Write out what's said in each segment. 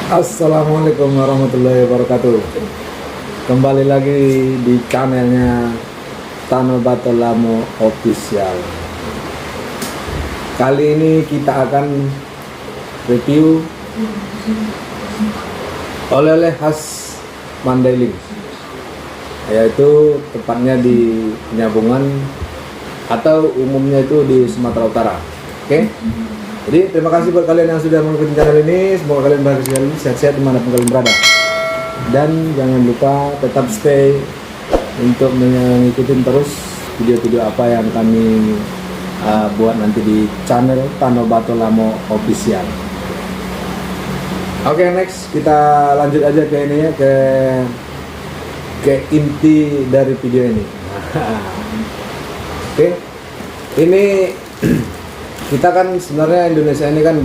Assalamualaikum warahmatullahi wabarakatuh. Kembali lagi di channelnya Tano Batolamo Official. Kali ini kita akan review oleh-oleh khas Mandailing, yaitu tepatnya di Penyambungan atau umumnya itu di Sumatera Utara. Oke? Jadi terima kasih buat kalian yang sudah mengikuti channel ini. Semoga kalian bahagia sekali, sehat-sehat dimanapun kalian berada. Dan jangan lupa tetap stay untuk mengikuti terus video-video apa yang kami buat nanti di channel Tano Batolamo Official. Oke, next kita lanjut aja ke ini ya, ke inti dari video ini. Oke, ini kita kan sebenarnya Indonesia ini kan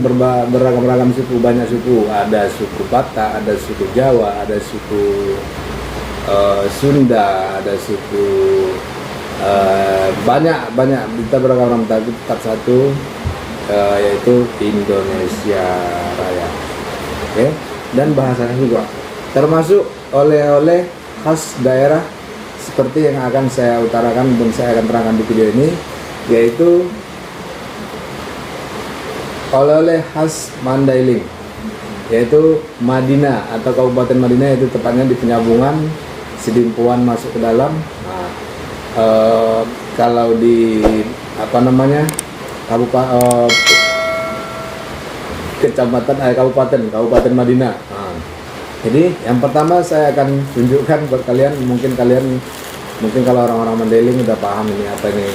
beragam-ragam suku, banyak suku. Ada suku Batak, ada suku Jawa, ada suku Sunda, ada suku banyak kita beragam-ragam, tapi tetap satu, yaitu Indonesia Raya. Oke, dan bahasanya juga termasuk oleh-oleh khas daerah seperti yang akan saya utarakan dan saya akan terangkan di video ini, yaitu oleh-oleh khas Mandailing, yaitu Madinah atau Kabupaten Madinah, yaitu tepatnya di Penyambungan, Sidimpuan masuk ke dalam. Nah, kalau di Kabupaten Madinah. Nah, jadi yang pertama saya akan tunjukkan buat kalian, mungkin kalau orang-orang Mandailing udah paham ini apa ini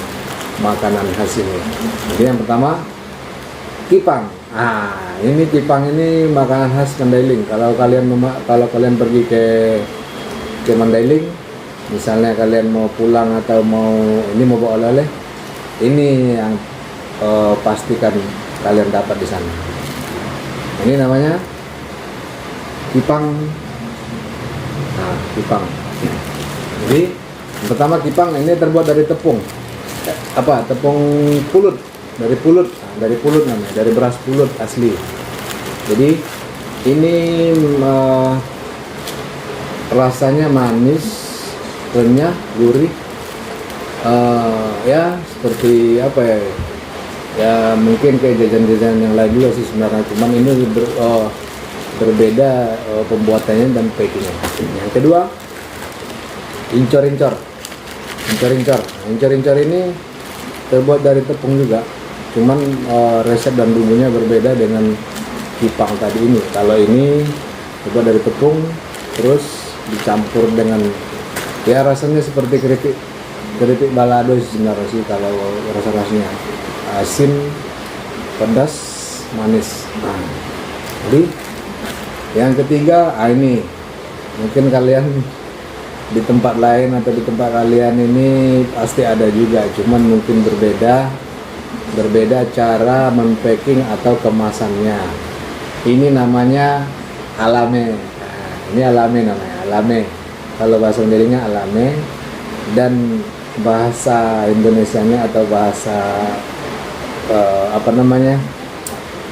makanan khas ini. Jadi yang pertama, kipang. Ini kipang ini makanan khas Mandailing. Kalau kalian pergi ke Mandailing, misalnya kalian mau pulang atau mau bawa oleh-oleh, ini yang pastikan kalian dapat di sana. Ini namanya kipang. Kipang. Jadi yang pertama, kipang ini terbuat dari tepung. Tepung pulut. Dari pulut namanya, dari beras pulut asli. Jadi ini rasanya manis, renyah, gurih, ya seperti apa ya? Ya mungkin kayak jajan-jajan yang lain juga sih sebenarnya, cuman ini berbeda pembuatannya dan packingnya. Yang kedua, incor-incor. Incor-incor ini terbuat dari tepung juga, cuman resep dan bumbunya berbeda dengan kipang tadi ini. Kalau ini terbuat dari tepung, terus dicampur dengan, ya rasanya seperti keripik balado sebenarnya sih kalau rasa-rasanya, asin, pedas, manis. Jadi yang ketiga, ini mungkin kalian di tempat lain atau di tempat kalian ini pasti ada juga, cuman mungkin berbeda cara men-packing atau kemasannya. Ini namanya alame. Ini alame namanya, alame. Kalau bahasa Mandailingnya alame, dan bahasa Indonesianya atau bahasa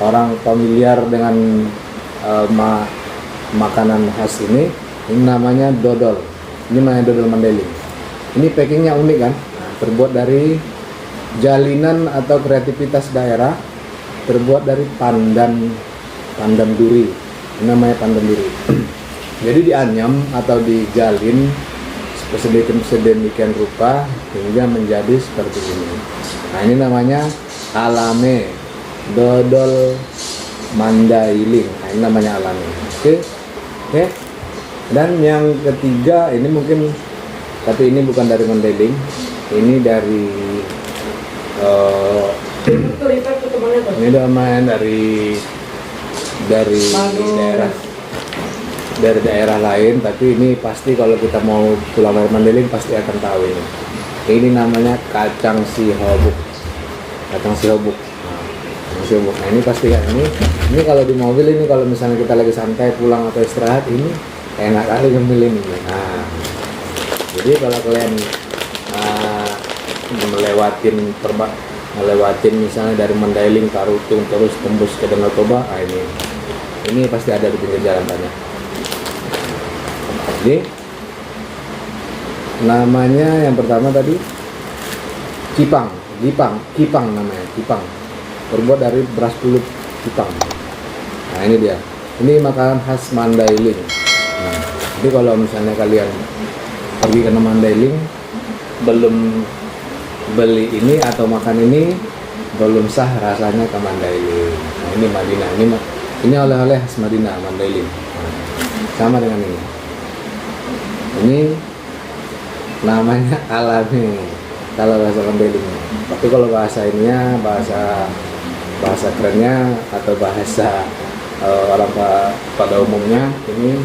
orang familiar dengan makanan khas ini namanya dodol. Ini namanya dodol Mandailing. Ini packingnya unik kan? Terbuat dari jalinan atau kreativitas daerah, terbuat dari pandan duri. Ini namanya pandan duri. Jadi dianyam atau dijalin sedemikian rupa hingga menjadi seperti ini. Nah, ini namanya alame, dodol Mandailing. Nah, ini namanya alame. Oke. Dan yang ketiga, ini mungkin, tapi ini bukan dari Mandailing, ini dari ini namanya dari daerah lain, tapi ini pasti kalau kita mau pulang dari Mandailing pasti akan tahu ini. Ini namanya kacang sihobuk. Nah, ini pasti kan, ini kalau di mobil ini, kalau misalnya kita lagi santai pulang atau istirahat, ini enak kali ngemil ini. Nah, jadi kalau kalian melewatin misalnya dari Mandailing, Tarutung, terus tembus ke Danau Toba, ini Ini pasti ada di pinggir jalan banyak. Jadi namanya yang pertama tadi kipang namanya, kipang. Terbuat dari beras pulut kipang. Nah ini dia. Ini makanan khas Mandailing. Nah, jadi kalau misalnya kalian pergi ke Mandailing belum beli ini atau makan ini, belum sah rasanya ke Mandailing. Nah ini Madinah, ini oleh-oleh khas Madinah, Mandailing. Nah, sama dengan ini. Ini namanya alami kalau bahasa Mandailing. Tapi kalau bahasa ininya, bahasa kerennya atau bahasa orang pada umumnya ini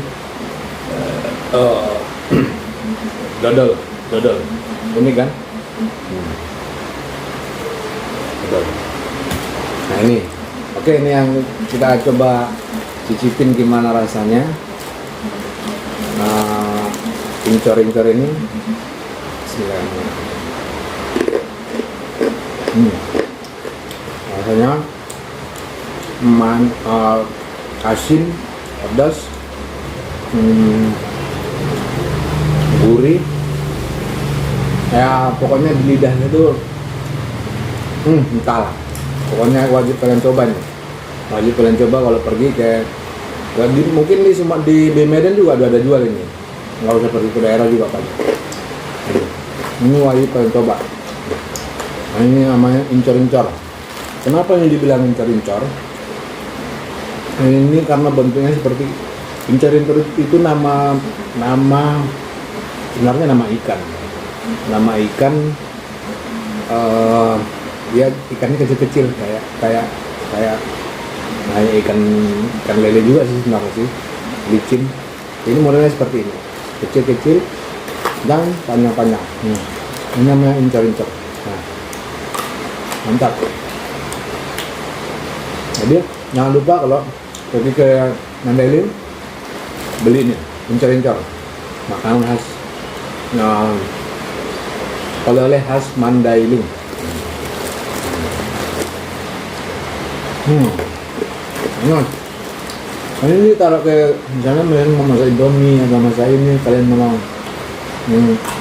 dodol. Ini kan? Dodol. Nah ini, oke, ini yang kita coba cicipin gimana rasanya. Incor-incor ini, Bismillahirrahmanirrahim. Rasanya asin, pedas, gurih. Ya pokoknya di lidahnya tuh entahlah. Pokoknya wajib kalian coba nih. Wajib kalian coba kalau pergi kayak mungkin di Medan juga ada jual ini. Nggak usah pergi ke daerah juga Pak. Ini wajib kalian coba. Nah, ini namanya incor-incor. Kenapa ini dibilang incor-incor? Ini karena bentuknya seperti incor-incor itu nama sebenarnya nama ikan. Nama ikan dia ikannya kecil-kecil kayak ikan lele juga sih sebenarnya sih, licin. Ini modelnya seperti ini, kecil-kecil dan panjang-panjang. Ini namanya incor-incor. Nah, mantap. Jadi jangan lupa kalau pergi ke Mandailing beli ini incor-incor, makanan khas oleh-oleh khas Mandailing. Ini taruh ke misalnya kalian mau masak Indomie atau masak ini, kalian memang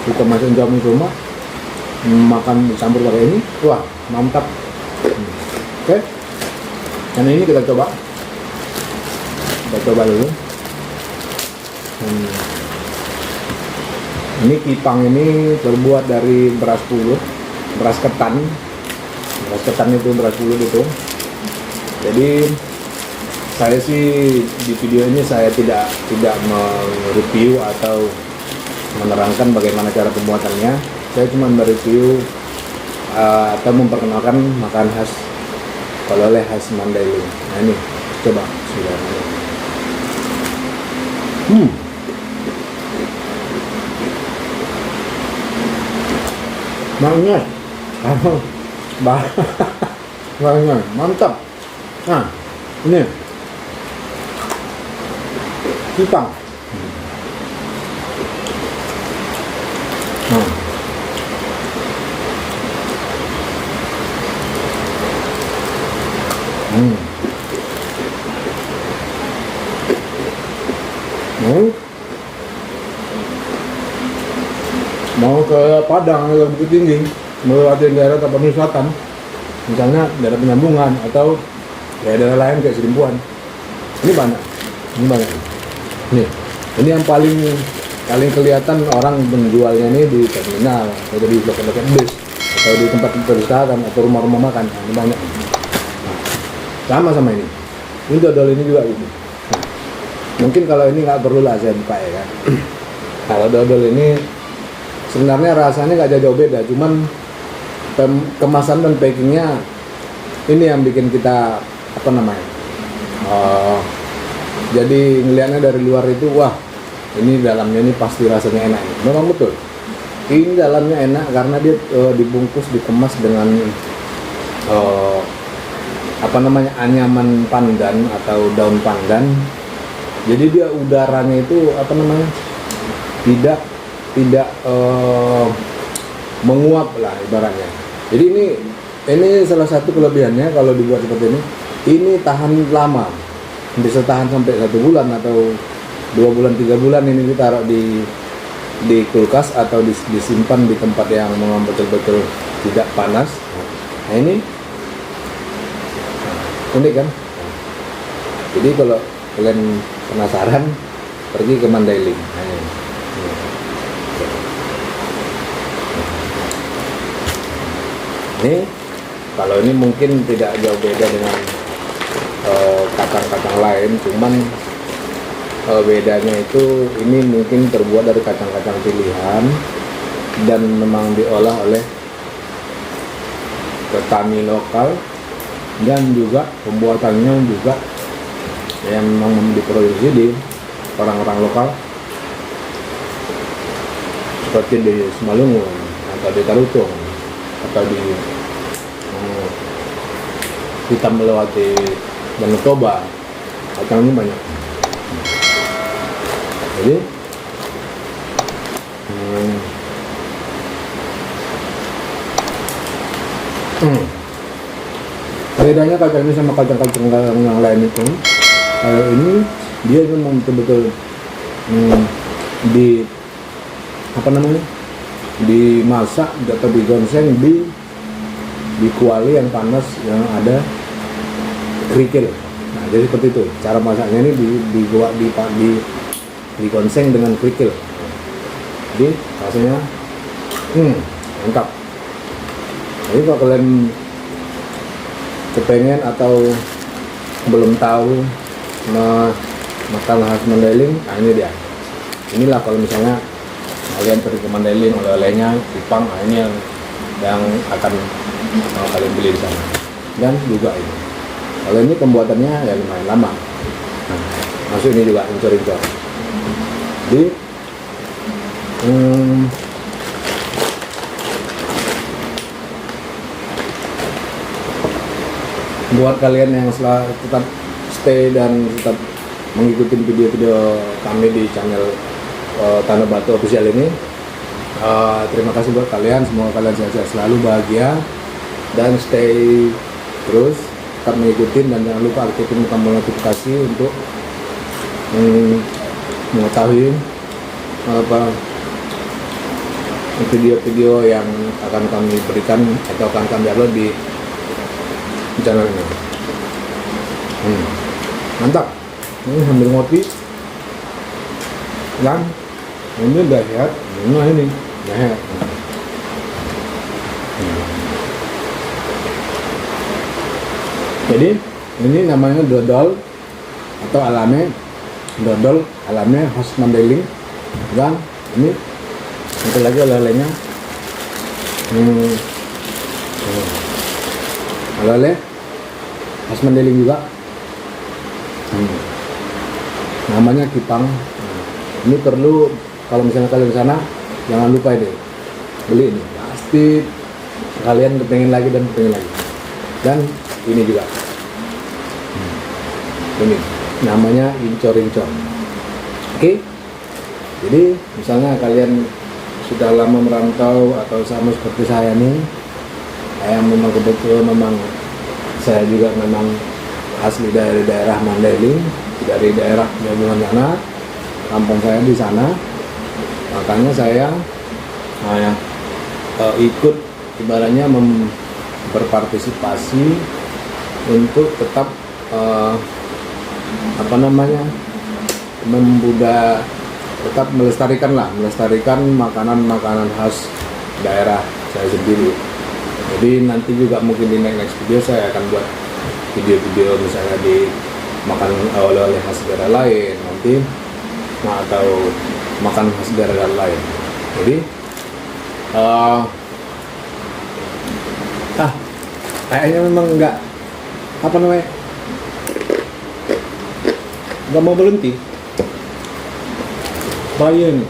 suka masak Indomie rumah, makan campur pakai ini, wah mantap. Oke, dan ini kita coba dulu. Ini kipang ini terbuat dari beras pulut, beras ketan itu beras pulut itu. Jadi saya sih di video ini saya tidak mereview atau menerangkan bagaimana cara pembuatannya. Saya cuma mereview atau memperkenalkan makanan khas oleh-oleh khas Mandailing. Nah ini coba sudah. Banyak, banyak, mantap. Nah, ini kipang. Mau ke Padang atau Bukit Tinggi, melewati daerah Tapanuli Selatan, misalnya daerah Penyambungan atau daerah lain kayak Serimpuan, ini banyak. Ini yang paling kelihatan orang menjualnya ini di terminal atau di loket-loket bus atau di tempat peristirahatan atau rumah-rumah makan. Nah, ini banyak. Sama ini. Ini dodol ini juga gitu. Nah, mungkin kalau ini nggak perlu lah saya buka ya kan. Kalau dodol ini sebenarnya rasanya nggak jauh beda, cuman kemasan dan packingnya ini yang bikin kita jadi ngelihatnya dari luar itu wah ini dalamnya ini pasti rasanya enak. Memang betul ini dalamnya enak karena dia dibungkus dikemas dengan anyaman pandan atau daun pandan. Jadi dia udaranya itu tidak menguap lah ibaratnya. Jadi ini salah satu kelebihannya kalau dibuat seperti ini tahan lama. bisa tahan sampai 1 bulan atau 2 bulan 3 bulan ini ditaruh di kulkas atau disimpan di tempat yang memang betul-betul tidak panas. Nah ini unik kan. Jadi kalau kalian penasaran, pergi ke Mandailing. Nah, ini kalau ini mungkin tidak jauh beda dengan kacang-kacang lain, cuman bedanya itu ini mungkin terbuat dari kacang-kacang pilihan dan memang diolah oleh petani lokal, dan juga pembuatannya juga yang memang diproduksi di orang-orang lokal seperti di Simalungun atau di Tarutung atau di kita melewati Danau Toba. Kacangnya banyak. Jadi bedanya kacang ini sama kacang-kacang yang lain itu, kalau ini dia memang betul-betul di dimasak atau digonseng di kuali yang panas yang ada kerikil. Nah, jadi seperti itu cara masaknya ini digonseng dengan kerikil. Jadi rasanya mantap. Jadi kalau kalian kepengen atau belum tahu makan khas Mandailing, nah ini dia. Inilah kalau misalnya kalian pergi ke Mandailing, oleh-olehnya Kipang, nah ini yang akan kalian beli di sana. Dan juga ini, kalau ini pembuatannya ya lumayan lama. Nah, masuk ini juga incor-incor. Jadi buat kalian yang tetap stay dan tetap mengikuti video-video kami di channel Tanah Batu Official ini, terima kasih buat kalian. Semoga kalian sehat-sehat selalu, bahagia, dan stay terus tetap mengikuti, dan jangan lupa aktifin tombol notifikasi untuk mengetahui video-video yang akan kami berikan atau akan kami upload di channel ini. Mantap. Ini sambil ngopi dan ini udah sehat. Ini sehat. Jadi ini namanya dodol atau dodol alame khas Mandailing, dan ini satu lagi oleh-olehnya oleh-oleh khas Mandailing juga, namanya Kipang. Ini perlu, kalau misalnya kalian ke sana, jangan lupa ini beli, ini pasti kalian kepengen lagi dan kepengen lagi. Dan ini juga ini namanya incor-incor. Oke, jadi misalnya kalian sudah lama merantau atau sama seperti saya nih, yang memang kebetulan memang saya juga memang asli dari daerah Mandailing, dari daerah Jambuan sana, kampung saya di sana. Makanya saya ikut ibaratnya berpartisipasi untuk tetap tetap melestarikan makanan khas daerah saya sendiri. Jadi nanti juga mungkin di next video saya akan buat video-video misalnya di makan oleh-oleh khas daerah lain nanti, atau makan khas daerah lain. Jadi kayaknya memang nggak mau berhenti. Bahaya nih.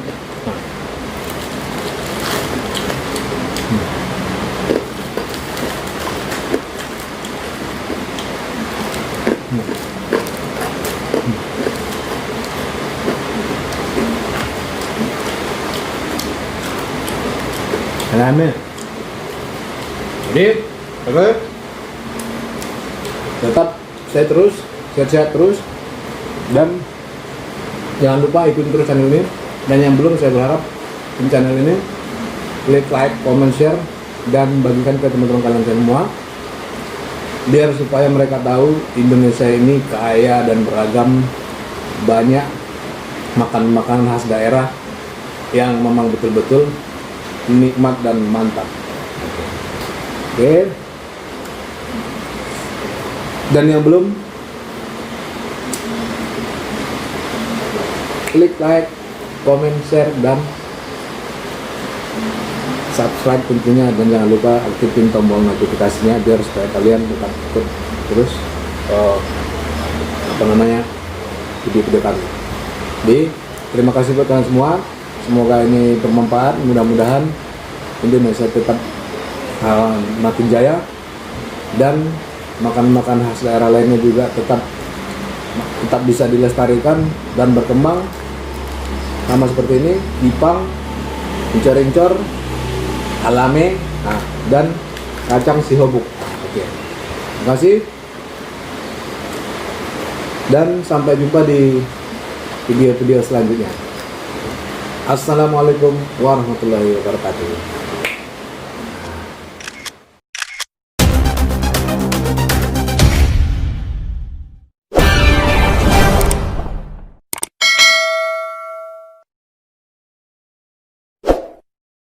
Alame. Jadi, oke. Tetap stay terus, sehat-sehat terus. Dan jangan lupa ikuti terus channel ini, dan yang belum, saya berharap di channel ini klik like, comment, share, dan bagikan ke teman-teman kalian semua, biar supaya mereka tahu Indonesia ini kaya dan beragam, banyak makanan khas daerah yang memang betul-betul nikmat dan mantap. Oke. Dan yang belum, klik like, comment, share, dan subscribe tentunya, dan jangan lupa aktifin tombol notifikasinya biar supaya kalian tetap ikut terus video-video kami. Jadi terima kasih buat kalian semua, semoga ini bermanfaat, mudah-mudahan Indonesia tetap makin jaya, dan makan khas daerah lainnya juga tetap bisa dilestarikan dan berkembang sama seperti ini, Ipang, incor-incor, alame, dan kacang sihobuk. Oke. Terima kasih. Dan sampai jumpa di video-video selanjutnya. Assalamualaikum warahmatullahi wabarakatuh.